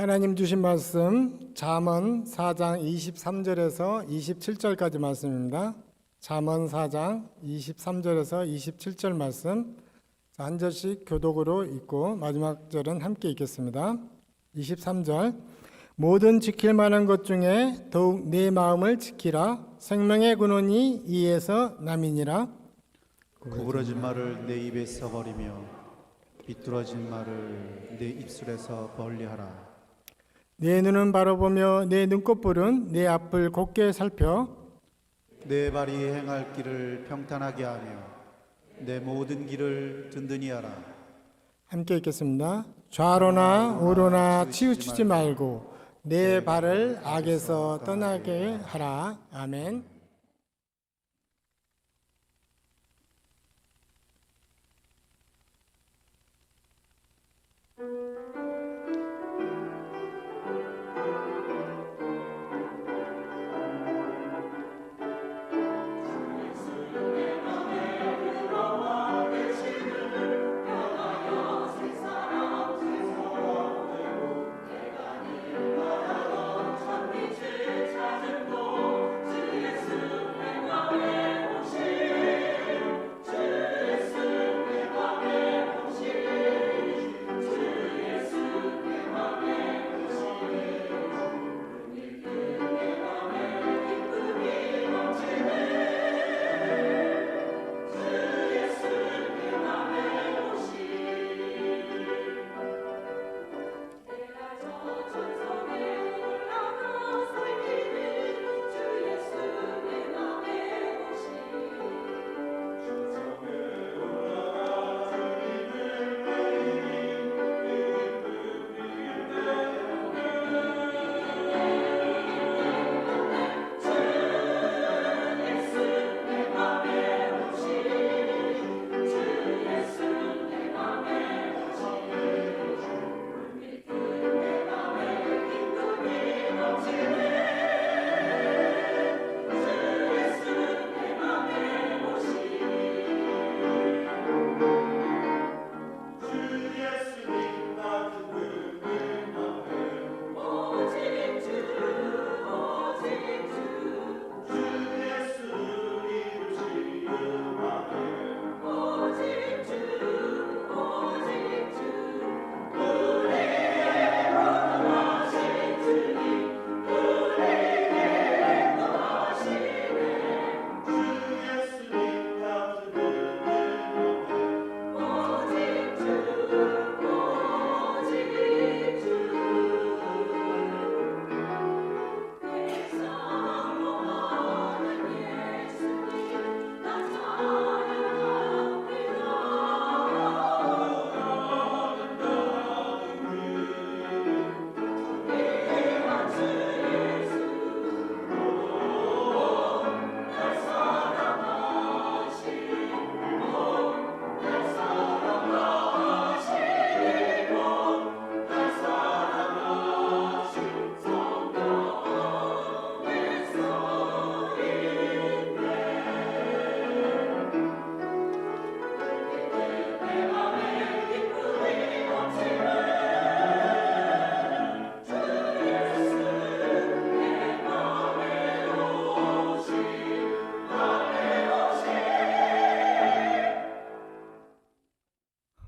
하나님 주신 말씀 잠언 4장 23절에서 27절까지 말씀입니다. 잠언 4장 23절에서 27절 말씀 한 절씩 교독으로 읽고 마지막 절은 함께 읽겠습니다. 23절 모든 지킬 만한 것 중에 더욱 내 마음을 지키라. 생명의 근원이 이에서 남이니라. 구부러진 말을 내 입에서 버리며 비뚤어진 말을 내 입술에서 멀리하라. 내 눈은 바라보며 내 눈꺼풀은 내 앞을 곱게 살펴 내 발이 행할 길을 평탄하게 하며 내 모든 길을 든든히 하라. 함께 읽겠습니다. 좌로나 우로나 치우치지 말고 내 발을 악에서 떠나게 하라. 아멘.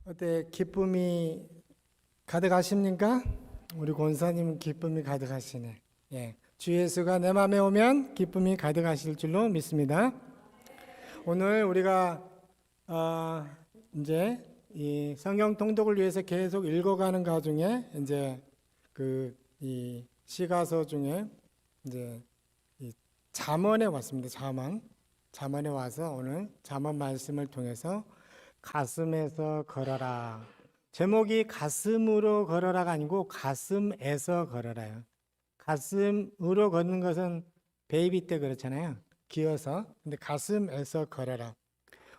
어때 기쁨이 가득하십니까? 우리 권사님 기쁨이 가득하시네. 예, 주 예수가 내 마음에 오면 기쁨이 가득하실 줄로 믿습니다. 오늘 우리가 이제 이 성경 통독을 위해서 계속 읽어가는 가중에 이제 이 시가서 중에 이제 이 잠언에 왔습니다. 잠언에 와서 오늘 잠언 말씀을 통해서 가슴에서 걸어라. 제목이 가슴으로 걸어라가 아니고 가슴에서 걸어라요. 가슴으로 걷는 것은 베이비 때 그렇잖아요. 기어서. 근데 가슴에서 걸어라.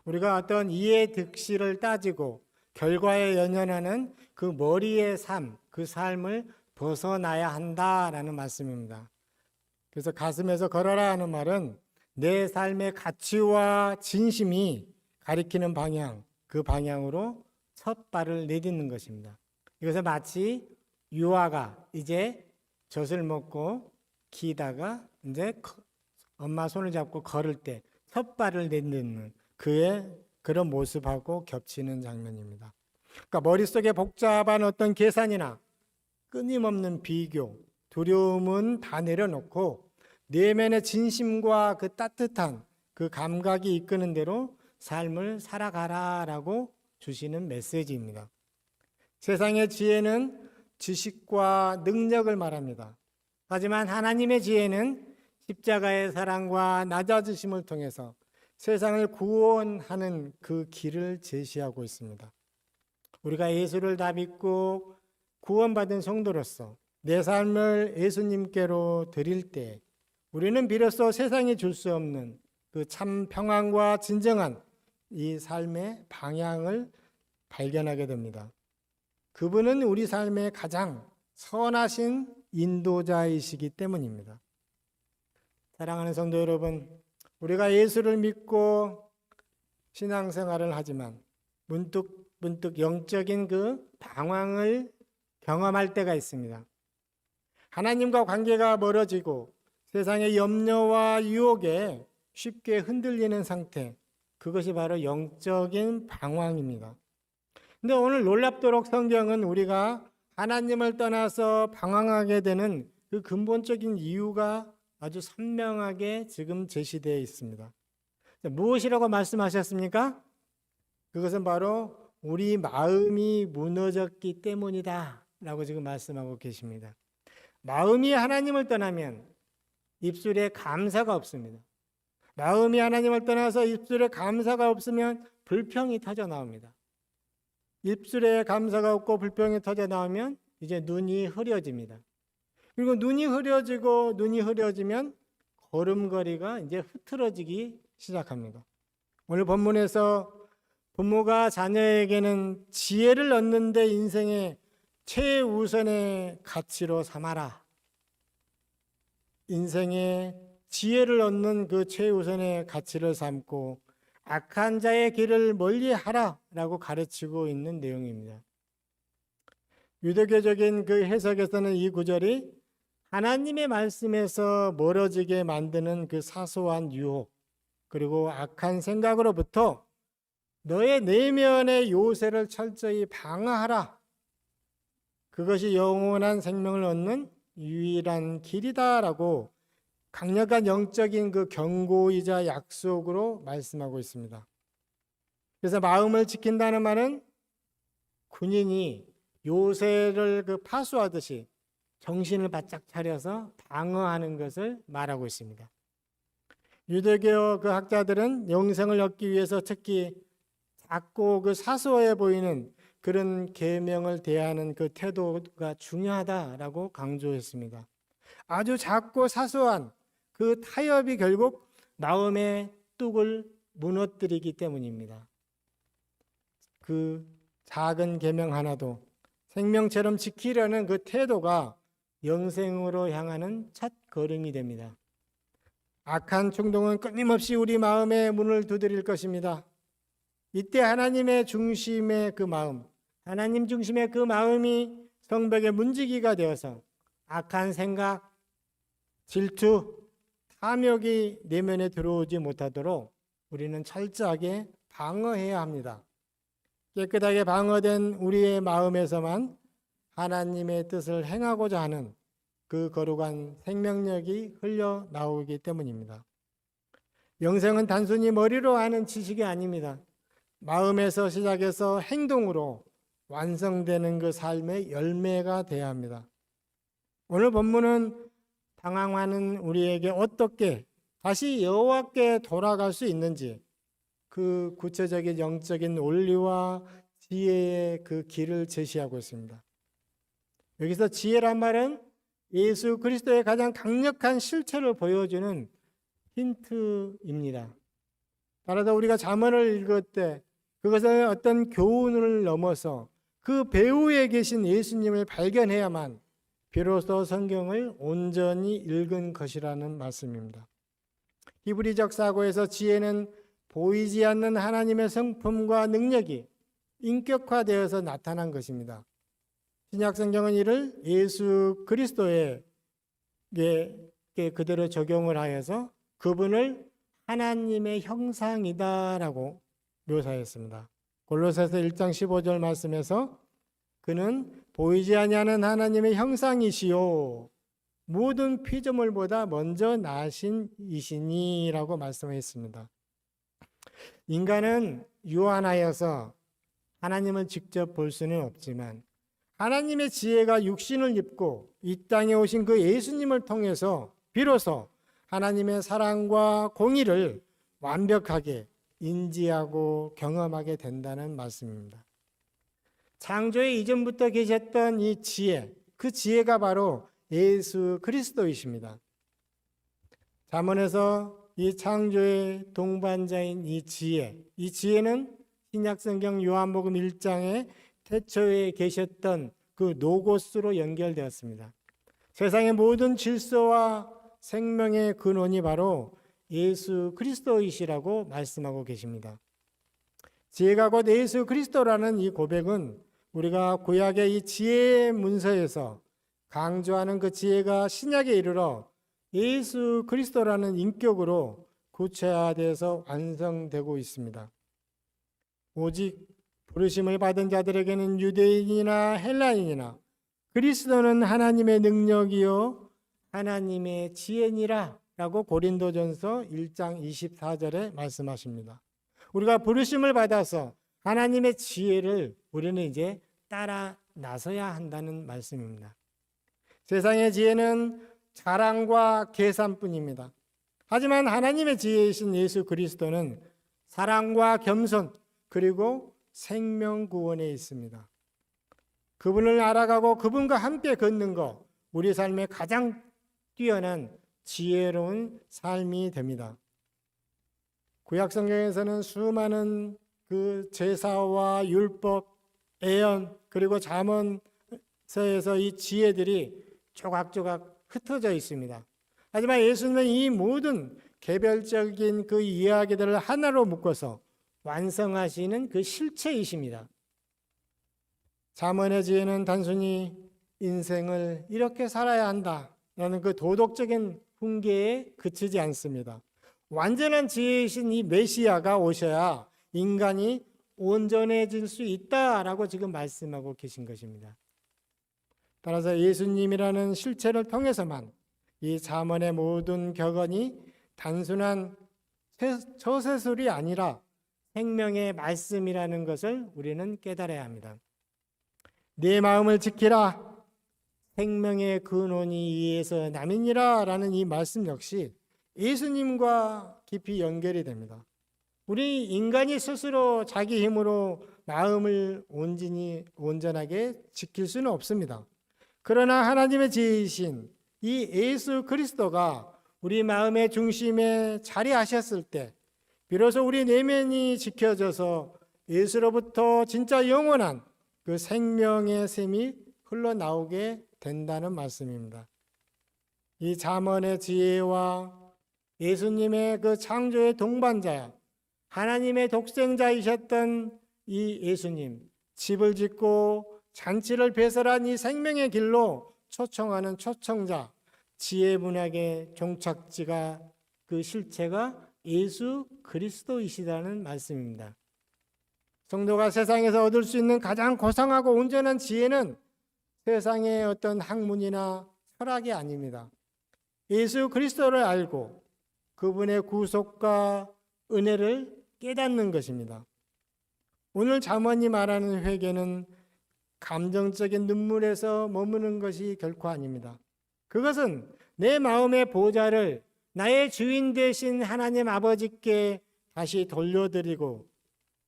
우리가 어떤 이해 득실을 따지고 결과에 연연하는 그 머리의 삶, 그 삶을 벗어나야 한다라는 말씀입니다. 그래서 가슴에서 걸어라 하는 말은 내 삶의 가치와 진심이 가리키는 방향, 그 방향으로 첫 발을 내딛는 것입니다. 이것은 마치 유아가 이제 젖을 먹고 기다가 이제 엄마 손을 잡고 걸을 때 혓발을 내딛는 그의 그런 모습하고 겹치는 장면입니다. 그러니까 머릿속에 복잡한 어떤 계산이나 끊임없는 비교, 두려움은 다 내려놓고 내면의 진심과 그 따뜻한 그 감각이 이끄는 대로 삶을 살아가라라고 주시는 메시지입니다. 세상의 지혜는 지식과 능력을 말합니다. 하지만 하나님의 지혜는 십자가의 사랑과 낮아지심을 통해서 세상을 구원하는 그 길을 제시하고 있습니다. 우리가 예수를 다 믿고 구원받은 성도로서 내 삶을 예수님께로 드릴 때 우리는 비로소 세상이 줄 수 없는 그 참 평안과 진정한 이 삶의 방향을 발견하게 됩니다. 그분은 우리 삶의 가장 선하신 인도자이시기 때문입니다. 사랑하는 성도 여러분, 우리가 예수를 믿고 신앙생활을 하지만 문득 영적인 그 방황을 경험할 때가 있습니다. 하나님과 관계가 멀어지고 세상의 염려와 유혹에 쉽게 흔들리는 상태, 그것이 바로 영적인 방황입니다. 근데 오늘 놀랍도록 성경은 우리가 하나님을 떠나서 방황하게 되는 그 근본적인 이유가 아주 선명하게 지금 제시되어 있습니다. 무엇이라고 말씀하셨습니까? 그것은 바로 우리 마음이 무너졌기 때문이다 라고 지금 말씀하고 계십니다. 마음이 하나님을 떠나면 입술에 감사가 없습니다. 마음이 하나님을 떠나서 입술에 감사가 없으면 불평이 터져 나옵니다. 입술에 감사가 없고 불평이 터져 나오면 이제 눈이 흐려집니다. 그리고 눈이 흐려지면 걸음걸이가 이제 흐트러지기 시작합니다. 오늘 본문에서 부모가 자녀에게는 지혜를 얻는데 인생의 최우선의 가치로 삼아라. 인생의 지혜를 얻는 그 최우선의 가치를 삼고 악한 자의 길을 멀리하라라고 가르치고 있는 내용입니다. 유대교적인 그 해석에서는 이 구절이 하나님의 말씀에서 멀어지게 만드는 그 사소한 유혹 그리고 악한 생각으로부터 너의 내면의 요새를 철저히 방어하라. 그것이 영원한 생명을 얻는 유일한 길이다라고 강력한 영적인 그 경고이자 약속으로 말씀하고 있습니다. 그래서 마음을 지킨다는 말은 군인이 요새를 그 파수하듯이 정신을 바짝 차려서 방어하는 것을 말하고 있습니다. 유대교 그 학자들은 영생을 얻기 위해서 특히 작고 그 사소해 보이는 그런 계명을 대하는 그 태도가 중요하다라고 강조했습니다. 아주 작고 사소한 그 타협이 결국 마음의 뚝을 무너뜨리기 때문입니다. 그 작은 계명 하나도 생명처럼 지키려는 그 태도가 영생으로 향하는 첫 걸음이 됩니다. 악한 충동은 끊임없이 우리 마음의 문을 두드릴 것입니다. 이때 하나님의 중심의 그 마음, 하나님 중심의 그 마음이 성벽의 문지기가 되어서 악한 생각, 질투, 탐욕이 내면에 들어오지 못하도록 우리는 철저하게 방어해야 합니다. 깨끗하게 방어된 우리의 마음에서만 하나님의 뜻을 행하고자 하는 그 거룩한 생명력이 흘러나오기 때문입니다. 영생은 단순히 머리로 하는 지식이 아닙니다. 마음에서 시작해서 행동으로 완성되는 그 삶의 열매가 되어야 합니다. 오늘 본문은 방황하는 우리에게 어떻게 다시 여호와께 돌아갈 수 있는지 그 구체적인 영적인 원리와 지혜의 그 길을 제시하고 있습니다. 여기서 지혜란 말은 예수 그리스도의 가장 강력한 실체를 보여주는 힌트입니다. 따라서 우리가 잠언을 읽을 때 그것을 어떤 교훈을 넘어서 그 배후에 계신 예수님을 발견해야만 비로소 성경을 온전히 읽은 것이라는 말씀입니다. 히브리적 사고에서 지혜는 보이지 않는 하나님의 성품과 능력이 인격화되어서 나타난 것입니다. 신약 성경은 이를 예수 그리스도에게 그대로 적용을 하여서 그분을 하나님의 형상이다라고 묘사했습니다. 골로새서 1장 15절 말씀에서 그는 보이지 아니하는 하나님의 형상이시요 모든 피조물보다 먼저 나신 이시니라고 말씀했습니다. 인간은 유한하여서 하나님을 직접 볼 수는 없지만 하나님의 지혜가 육신을 입고 이 땅에 오신 그 예수님을 통해서 비로소 하나님의 사랑과 공의를 완벽하게 인지하고 경험하게 된다는 말씀입니다. 창조의 이전부터 계셨던 이 지혜, 그 지혜가 바로 예수 그리스도이십니다. 잠언에서 이 창조의 동반자인 이 지혜는 신약성경 요한복음 1장에 태초에 계셨던 그 노고스로 연결되었습니다. 세상의 모든 질서와 생명의 근원이 바로 예수 그리스도이시라고 말씀하고 계십니다. 지혜가 곧 예수 그리스도라는 이 고백은 우리가 구약의 이 지혜의 문서에서 강조하는 그 지혜가 신약에 이르러 예수 그리스도라는 인격으로 구체화돼서 완성되고 있습니다. 오직 부르심을 받은 자들에게는 유대인이나 헬라인이나 그리스도는 하나님의 능력이요 하나님의 지혜니라 라고 고린도전서 1장 24절에 말씀하십니다. 우리가 부르심을 받아서 하나님의 지혜를 우리는 이제 따라 나서야 한다는 말씀입니다. 세상의 지혜는 자랑과 계산뿐입니다. 하지만 하나님의 지혜이신 예수 그리스도는 사랑과 겸손 그리고 생명 구원에 있습니다. 그분을 알아가고 그분과 함께 걷는 것, 우리 삶의 가장 뛰어난 지혜로운 삶이 됩니다. 구약 성경에서는 수많은 그 제사와 율법, 예언 그리고 잠언서에서 이 지혜들이 조각조각 흩어져 있습니다. 하지만 예수님은 이 모든 개별적인 그 이야기들을 하나로 묶어서 완성하시는 그 실체이십니다. 잠언의 지혜는 단순히 인생을 이렇게 살아야 한다라는 그 도덕적인 훈계에 그치지 않습니다. 완전한 지혜이신 이 메시아가 오셔야 인간이 온전해질 수 있다라고 지금 말씀하고 계신 것입니다. 따라서 예수님이라는 실체를 통해서만 이 잠언의 모든 격언이 단순한 처세술이 아니라 생명의 말씀이라는 것을 우리는 깨달아야 합니다. 내 마음을 지키라 생명의 근원이 이에서 남이니라 라는 이 말씀 역시 예수님과 깊이 연결이 됩니다. 우리 인간이 스스로 자기 힘으로 마음을 온전하게 지킬 수는 없습니다. 그러나 하나님의 지혜이신 이 예수 그리스도가 우리 마음의 중심에 자리하셨을 때 비로소 우리 내면이 지켜져서 예수로부터 진짜 영원한 그 생명의 샘이 흘러나오게 된다는 말씀입니다. 이 잠언의 지혜와 예수님의 그 창조의 동반자야 하나님의 독생자이셨던 이 예수님, 집을 짓고 잔치를 배설한 이 생명의 길로 초청하는 초청자, 지혜 문학의 종착지가 그 실체가 예수 그리스도이시라는 말씀입니다. 성도가 세상에서 얻을 수 있는 가장 고상하고 온전한 지혜는 세상의 어떤 학문이나 철학이 아닙니다. 예수 그리스도를 알고 그분의 구속과 은혜를 깨닫는 것입니다. 오늘 잠언이 말하는 회개는 감정적인 눈물에서 머무는 것이 결코 아닙니다. 그것은 내 마음의 보좌를 나의 주인 되신 하나님 아버지께 다시 돌려드리고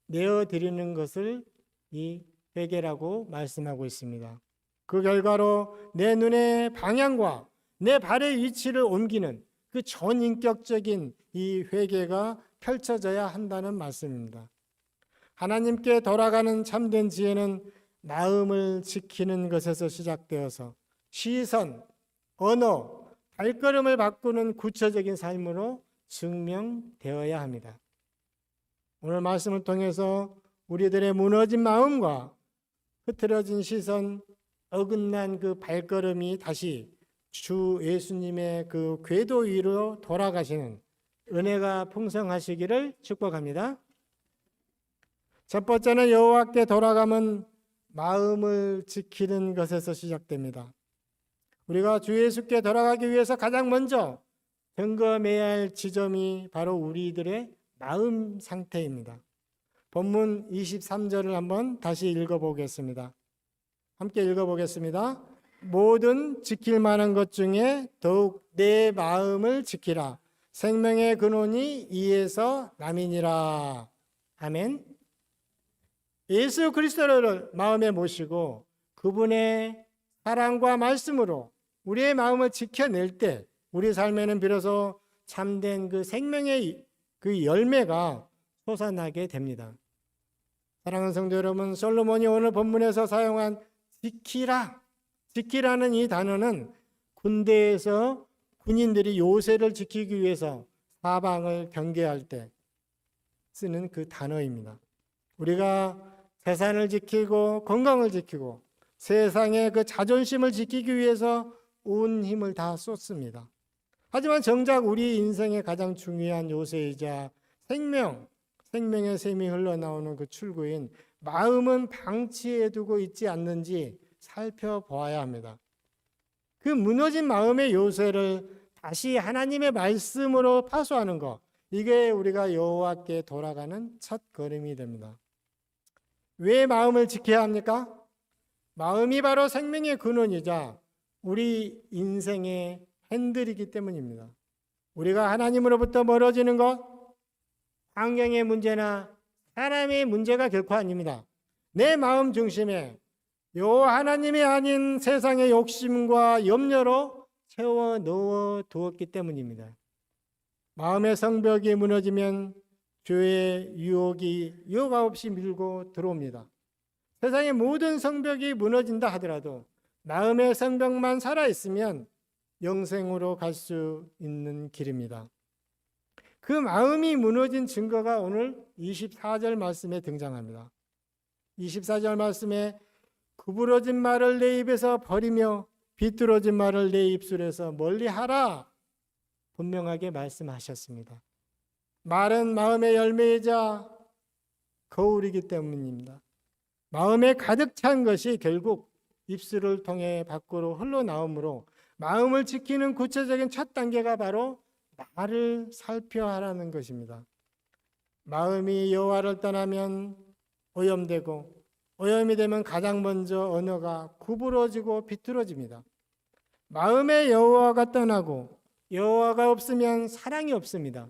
내어드리는 것을 이 회개라고 말씀하고 있습니다. 그 결과로 내 눈의 방향과 내 발의 위치를 옮기는 그 전인격적인 이 회개가 펼쳐져야 한다는 말씀입니다. 하나님께 돌아가는 참된 지혜는 마음을 지키는 것에서 시작되어서 시선, 언어, 발걸음을 바꾸는 구체적인 삶으로 증명되어야 합니다. 오늘 말씀을 통해서 우리들의 무너진 마음과 흐트러진 시선, 어긋난 그 발걸음이 다시 주 예수님의 그 궤도 위로 돌아가시는 은혜가 풍성하시기를 축복합니다. 첫 번째는 여호와께 돌아가면 마음을 지키는 것에서 시작됩니다. 우리가 주 예수께 돌아가기 위해서 가장 먼저 점검해야 할 지점이 바로 우리들의 마음 상태입니다. 본문 23절을 한번 다시 읽어보겠습니다. 함께 읽어보겠습니다. 모든 지킬 만한 것 중에 더욱 내 마음을 지키라. 생명의 근원이 이에서 남이니라. 아멘. 예수 그리스도를 마음에 모시고 그분의 사랑과 말씀으로 우리의 마음을 지켜낼 때 우리 삶에는 비로소 참된 그 생명의 그 열매가 솟아나게 됩니다. 사랑하는 성도 여러분, 솔로몬이 오늘 본문에서 사용한 지키라는 이 단어는 군대에서 군인들이 요새를 지키기 위해서 사방을 경계할 때 쓰는 그 단어입니다. 우리가 재산을 지키고 건강을 지키고 세상의 그 자존심을 지키기 위해서 온 힘을 다 쏟습니다. 하지만 정작 우리 인생의 가장 중요한 요새이자 생명의 샘이 흘러나오는 그 출구인 마음은 방치해두고 있지 않는지 살펴보아야 합니다. 그 무너진 마음의 요새를 다시 하나님의 말씀으로 파수하는 것, 이게 우리가 여호와께 돌아가는 첫 걸음이 됩니다. 왜 마음을 지켜야 합니까? 마음이 바로 생명의 근원이자 우리 인생의 핸들이기 때문입니다. 우리가 하나님으로부터 멀어지는 것, 환경의 문제나 사람의 문제가 결코 아닙니다. 내 마음 중심에 요 하나님이 아닌 세상의 욕심과 염려로 채워 넣어 두었기 때문입니다. 마음의 성벽이 무너지면 죄의 유혹이 여과 없이 밀고 들어옵니다. 세상의 모든 성벽이 무너진다 하더라도 마음의 성벽만 살아있으면 영생으로 갈 수 있는 길입니다. 그 마음이 무너진 증거가 오늘 24절 말씀에 등장합니다. 24절 말씀에 구부러진 말을 내 입에서 버리며 비뚤어진 말을 내 입술에서 멀리하라 분명하게 말씀하셨습니다. 말은 마음의 열매이자 거울이기 때문입니다. 마음에 가득 찬 것이 결국 입술을 통해 밖으로 흘러나오므로 마음을 지키는 구체적인 첫 단계가 바로 말을 살펴하라는 것입니다. 마음이 여호와를 떠나면 오염되고 오염이 되면 가장 먼저 언어가 구부러지고 비뚤어집니다. 마음의 여호와가 떠나고 여호와가 없으면 사랑이 없습니다.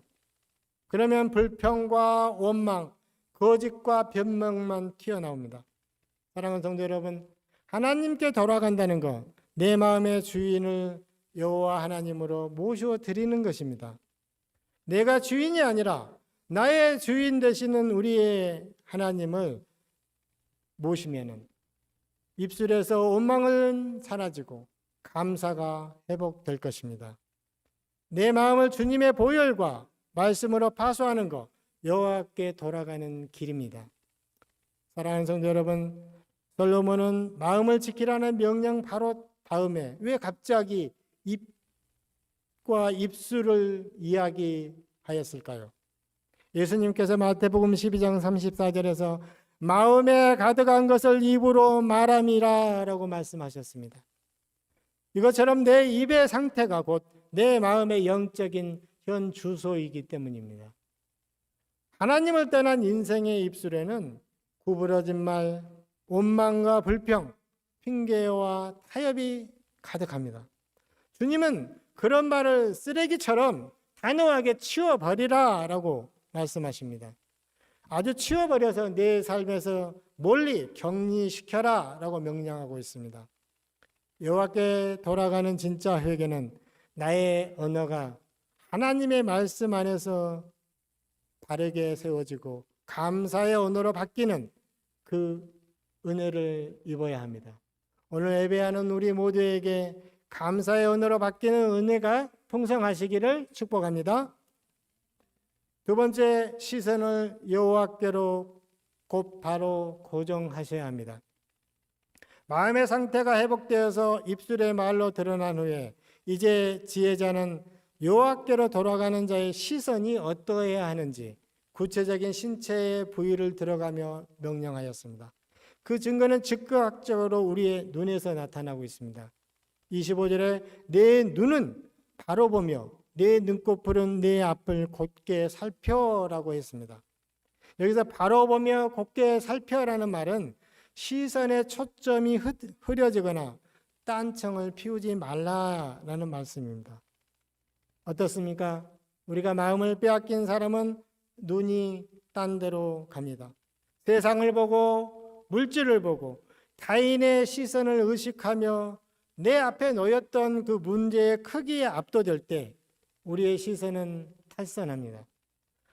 그러면 불평과 원망, 거짓과 변명만 튀어나옵니다. 사랑하는 성도 여러분, 하나님께 돌아간다는 것, 내 마음의 주인을 여호와 하나님으로 모셔 드리는 것입니다. 내가 주인이 아니라 나의 주인 되시는 우리의 하나님을 모시면은 입술에서 원망은 사라지고 감사가 회복될 것입니다. 내 마음을 주님의 보혈과 말씀으로 파수하는 것, 여호와께 돌아가는 길입니다. 사랑하는 성도 여러분, 솔로몬은 마음을 지키라는 명령 바로 다음에 왜 갑자기 입과 입술을 이야기하였을까요? 예수님께서 마태복음 12장 34절에서 마음에 가득한 것을 입으로 말함이라 라고 말씀하셨습니다. 이것처럼 내 입의 상태가 곧 내 마음의 영적인 현 주소이기 때문입니다. 하나님을 떠난 인생의 입술에는 구부러진 말, 원망과 불평, 핑계와 타협이 가득합니다. 주님은 그런 말을 쓰레기처럼 단호하게 치워버리라 라고 말씀하십니다. 아주 치워버려서 내 삶에서 멀리 격리시켜라 라고 명령하고 있습니다. 여호와께 돌아가는 진짜 회개는 나의 언어가 하나님의 말씀 안에서 바르게 세워지고 감사의 언어로 바뀌는 그 은혜를 입어야 합니다. 오늘 예배하는 우리 모두에게 감사의 언어로 바뀌는 은혜가 풍성하시기를 축복합니다. 두 번째, 시선을 여호와께로 곧 바로 고정하셔야 합니다. 마음의 상태가 회복되어서 입술의 말로 드러난 후에 이제 지혜자는 여호와께로 돌아가는 자의 시선이 어떠해야 하는지 구체적인 신체의 부위를 들어가며 명령하였습니다. 그 증거는 즉각적으로 우리의 눈에서 나타나고 있습니다. 25절에 내 눈은 바로 보며 내 눈꺼풀은 내 앞을 곧게 살펴라고 했습니다. 여기서 바로 보며 곧게 살펴라는 말은 시선의 초점이 흐려지거나 딴청을 피우지 말라라는 말씀입니다. 어떻습니까? 우리가 마음을 빼앗긴 사람은 눈이 딴 데로 갑니다. 세상을 보고 물질을 보고 타인의 시선을 의식하며 내 앞에 놓였던 그 문제의 크기에 압도될 때 우리의 시선은 탈선합니다.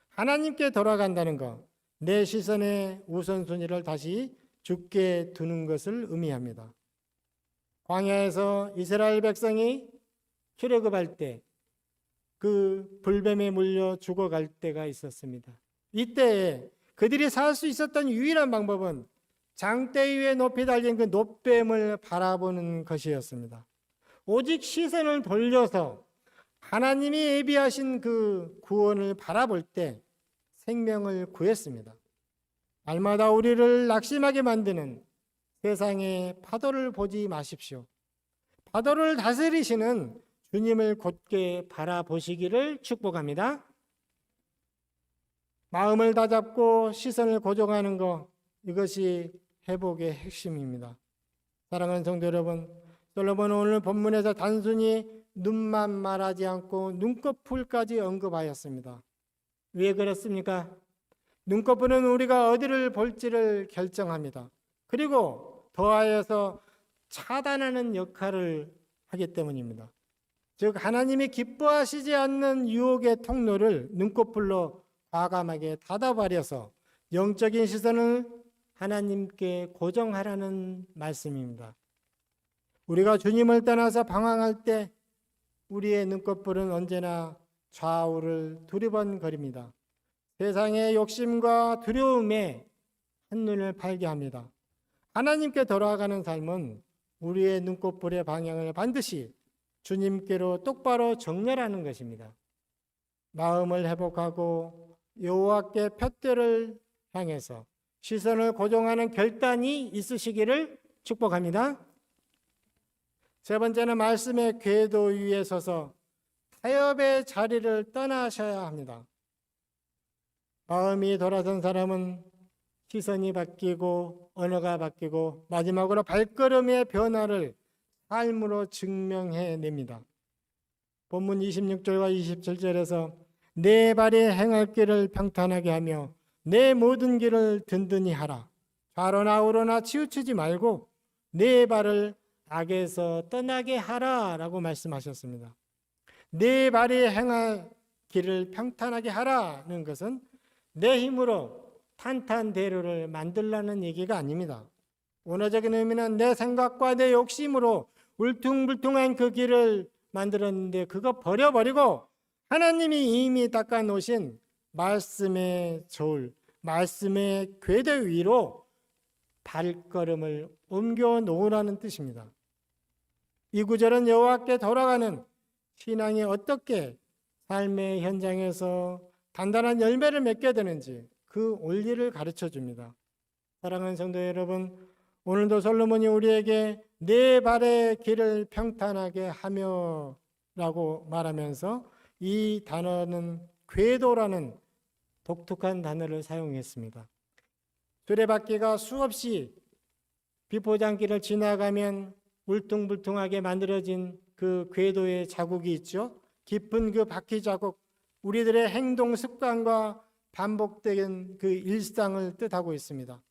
하나님께 돌아간다는 것, 내 시선의 우선순위를 다시 주께 두는 것을 의미합니다. 광야에서 이스라엘 백성이 출애굽할 때 그 불뱀에 물려 죽어갈 때가 있었습니다. 이때에 그들이 살 수 있었던 유일한 방법은 장대 위에 높이 달린 그 놋뱀을 바라보는 것이었습니다. 오직 시선을 돌려서 하나님이 예비하신 그 구원을 바라볼 때 생명을 구했습니다. 날마다 우리를 낙심하게 만드는 세상의 파도를 보지 마십시오. 파도를 다스리시는 주님을 곧게 바라보시기를 축복합니다. 마음을 다잡고 시선을 고정하는 것, 이것이 회복의 핵심입니다. 사랑하는 성도 여러분, 솔로몬은 오늘 본문에서 단순히 눈만 말하지 않고 눈꺼풀까지 언급하였습니다. 왜 그렇습니까? 눈꺼풀은 우리가 어디를 볼지를 결정합니다. 그리고 더하여서 차단하는 역할을 하기 때문입니다. 즉 하나님이 기뻐하시지 않는 유혹의 통로를 눈꺼풀로 과감하게 닫아버려서 영적인 시선을 하나님께 고정하라는 말씀입니다. 우리가 주님을 떠나서 방황할 때 우리의 눈꺼풀은 언제나 좌우를 두리번거립니다. 세상의 욕심과 두려움에 한눈을 팔게 합니다. 하나님께 돌아가는 삶은 우리의 눈꺼풀의 방향을 반드시 주님께로 똑바로 정렬하는 것입니다. 마음을 회복하고 여호와께 푯대를 향해서 시선을 고정하는 결단이 있으시기를 축복합니다. 세 번째는 말씀의 궤도 위에 서서 타협의 자리를 떠나셔야 합니다. 마음이 돌아선 사람은 시선이 바뀌고 언어가 바뀌고 마지막으로 발걸음의 변화를 삶으로 증명해냅니다. 본문 26절과 27절에서 내 발이 행할 길을 평탄하게 하며 내 모든 길을 든든히 하라. 좌로나 우로나 치우치지 말고 내 발을 악에서 떠나게 하라라고 말씀하셨습니다. 내 발이 행할 길을 평탄하게 하라는 것은 내 힘으로 탄탄대로를 만들라는 얘기가 아닙니다. 원어적인 의미는 내 생각과 내 욕심으로 울퉁불퉁한 그 길을 만들었는데 그거 버려버리고 하나님이 이미 닦아놓으신 말씀의 저울, 말씀의 궤도 위로 발걸음을 옮겨 놓으라는 뜻입니다. 이 구절은 여호와께 돌아가는 신앙이 어떻게 삶의 현장에서 단단한 열매를 맺게 되는지 그 원리를 가르쳐 줍니다. 사랑하는 성도 여러분, 오늘도 솔로몬이 우리에게 내 발의 길을 평탄하게 하며 라고 말하면서 이 단어는 궤도라는 독특한 단어를 사용했습니다. 수레바퀴가 수없이 비포장길을 지나가면 울퉁불퉁하게 만들어진 그 궤도의 자국이 있죠. 깊은 그 바퀴 자국, 우리들의 행동 습관과 반복된 그 일상을 뜻하고 있습니다.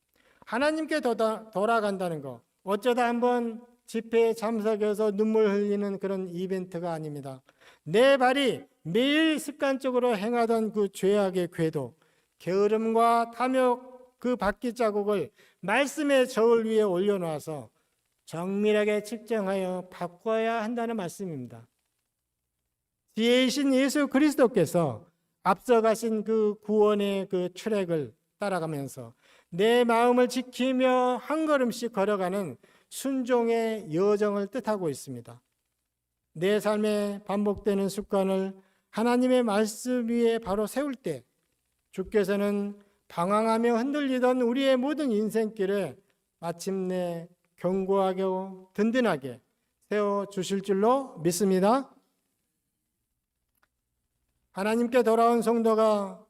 하나님께 돌아간다는 거, 어쩌다 한번 집회에 참석해서 눈물 흘리는 그런 이벤트가 아닙니다. 내 발이 매일 습관적으로 행하던 그 죄악의 궤도, 게으름과 탐욕 그 바퀴 자국을 말씀의 저울 위에 올려놓아서 정밀하게 측정하여 바꿔야 한다는 말씀입니다. 지혜이신 예수 그리스도께서 앞서가신 그 구원의 그 트랙을 따라가면서 내 마음을 지키며 한 걸음씩 걸어가는 순종의 여정을 뜻하고 있습니다. 내 삶에 반복되는 습관을 하나님의 말씀 위에 바로 세울 때 주께서는 방황하며 흔들리던 우리의 모든 인생길에 마침내 견고하고 든든하게 세워주실 줄로 믿습니다. 하나님께 돌아온 성도가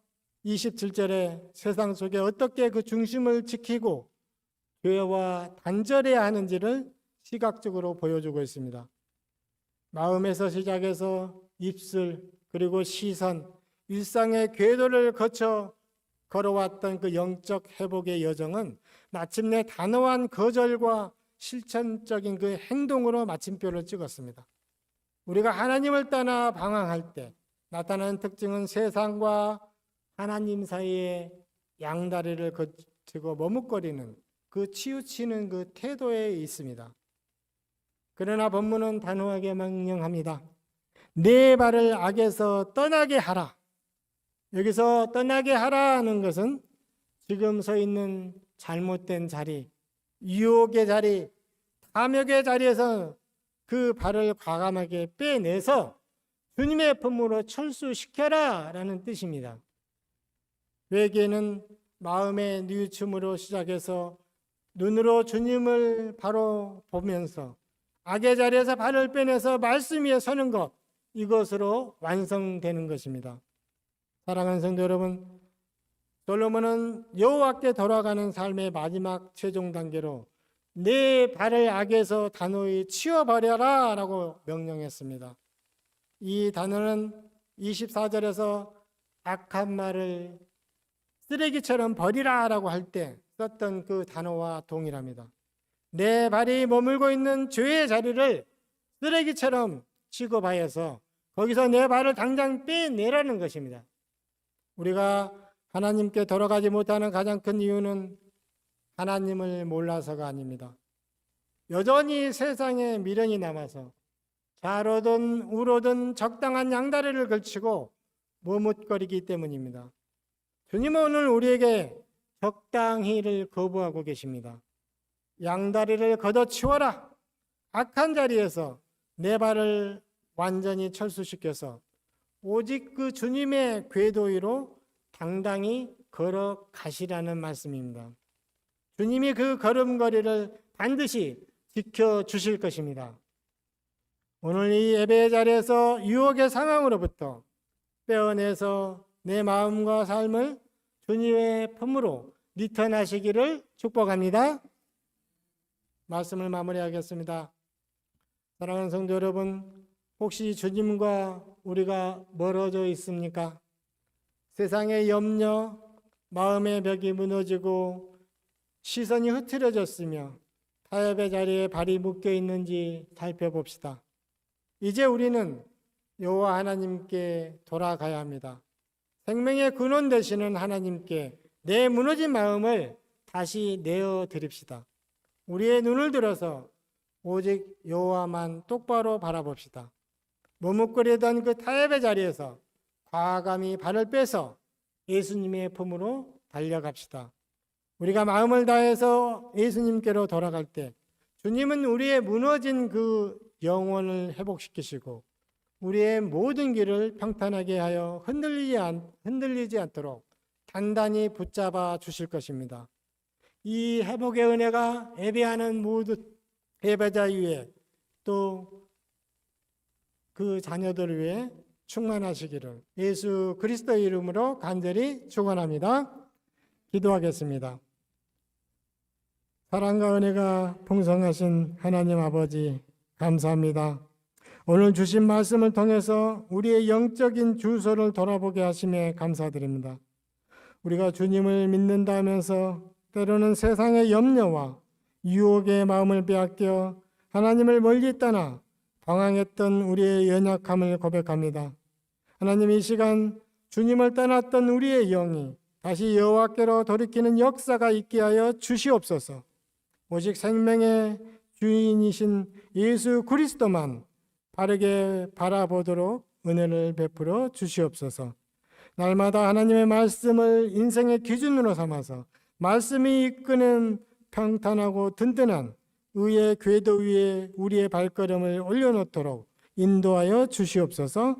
27절에 세상 속에 어떻게 그 중심을 지키고 교회와 단절해야 하는지를 시각적으로 보여주고 있습니다. 마음에서 시작해서 입술 그리고 시선, 일상의 궤도를 거쳐 걸어왔던 그 영적 회복의 여정은 마침내 단호한 거절과 실천적인 그 행동으로 마침표를 찍었습니다. 우리가 하나님을 떠나 방황할 때 나타나는 특징은 세상과 하나님 사이에 양다리를 거치고 머뭇거리는 그 치우치는 그 태도에 있습니다. 그러나 본문은 단호하게 명령합니다. 내 발을 악에서 떠나게 하라. 여기서 떠나게 하라는 것은 지금 서 있는 잘못된 자리, 유혹의 자리, 탐욕의 자리에서 그 발을 과감하게 빼내서 주님의 품으로 철수시켜라 라는 뜻입니다. 회개는 마음의 뉘우침으로 시작해서 눈으로 주님을 바로 보면서 악의 자리에서 발을 빼내서 말씀 위에 서는 것, 이것으로 완성되는 것입니다. 사랑하는 성도 여러분, 솔로몬은 여호와께 돌아가는 삶의 마지막 최종 단계로 내 발을 악에서 단호히 치워버려라 라고 명령했습니다. 이 단어는 24절에서 악한 말을 쓰레기처럼 버리라 라고 할 때 썼던 그 단어와 동일합니다. 내 발이 머물고 있는 죄의 자리를 쓰레기처럼 취급하여서 거기서 내 발을 당장 빼내라는 것입니다. 우리가 하나님께 돌아가지 못하는 가장 큰 이유는 하나님을 몰라서가 아닙니다. 여전히 세상에 미련이 남아서 좌로든 우로든 적당한 양다리를 걸치고 머뭇거리기 때문입니다. 주님은 오늘 우리에게 적당히를 거부하고 계십니다. 양다리를 걷어치워라. 악한 자리에서 내 발을 완전히 철수시켜서 오직 그 주님의 궤도 위로 당당히 걸어가시라는 말씀입니다. 주님이 그 걸음걸이를 반드시 지켜주실 것입니다. 오늘 이 예배의 자리에서 유혹의 상황으로부터 빼어내서 내 마음과 삶을 주님의 품으로 리턴하시기를 축복합니다. 말씀을 마무리하겠습니다. 사랑하는 성도 여러분, 혹시 주님과 우리가 멀어져 있습니까? 세상의 염려, 마음의 벽이 무너지고 시선이 흐트러졌으며 타협의 자리에 발이 묶여 있는지 살펴봅시다. 이제 우리는 여호와 하나님께 돌아가야 합니다. 생명의 근원 되시는 하나님께 내 무너진 마음을 다시 내어 드립시다. 우리의 눈을 들어서 오직 여호와만 똑바로 바라봅시다. 머뭇거리던 그 타협의 자리에서 과감히 발을 빼서 예수님의 품으로 달려갑시다. 우리가 마음을 다해서 예수님께로 돌아갈 때 주님은 우리의 무너진 그 영혼을 회복시키시고 우리의 모든 길을 평탄하게 하여 흔들리지 않도록 단단히 붙잡아 주실 것입니다. 이 회복의 은혜가 예배하는 모든 예배자 위에 또 그 자녀들 위해 충만하시기를 예수 그리스도의 이름으로 간절히 축원합니다. 기도하겠습니다. 사랑과 은혜가 풍성하신 하나님 아버지 감사합니다. 오늘 주신 말씀을 통해서 우리의 영적인 주소를 돌아보게 하심에 감사드립니다. 우리가 주님을 믿는다 하면서 때로는 세상의 염려와 유혹의 마음을 빼앗겨 하나님을 멀리 떠나 방황했던 우리의 연약함을 고백합니다. 하나님, 이 시간 주님을 떠났던 우리의 영이 다시 여호와께로 돌이키는 역사가 있게 하여 주시옵소서. 오직 생명의 주인이신 예수 그리스도만 바르게 바라보도록 은혜를 베풀어 주시옵소서. 날마다 하나님의 말씀을 인생의 기준으로 삼아서 말씀이 이끄는 평탄하고 든든한 의의 궤도 위에 우리의 발걸음을 올려놓도록 인도하여 주시옵소서.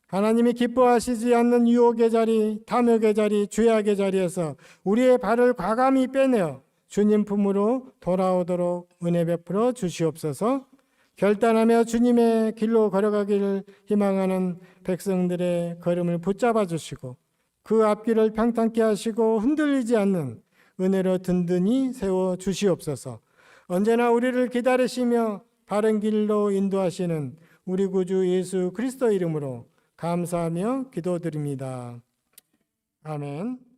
하나님이 기뻐하시지 않는 유혹의 자리, 탐욕의 자리, 죄악의 자리에서 우리의 발을 과감히 빼내어 주님 품으로 돌아오도록 은혜 베풀어 주시옵소서. 결단하며 주님의 길로 걸어가기를 희망하는 백성들의 걸음을 붙잡아 주시고 그 앞길을 평탄케 하시고 흔들리지 않는 은혜로 든든히 세워 주시옵소서. 언제나 우리를 기다리시며 바른 길로 인도하시는 우리 구주 예수 그리스도 이름으로 감사하며 기도드립니다. 아멘.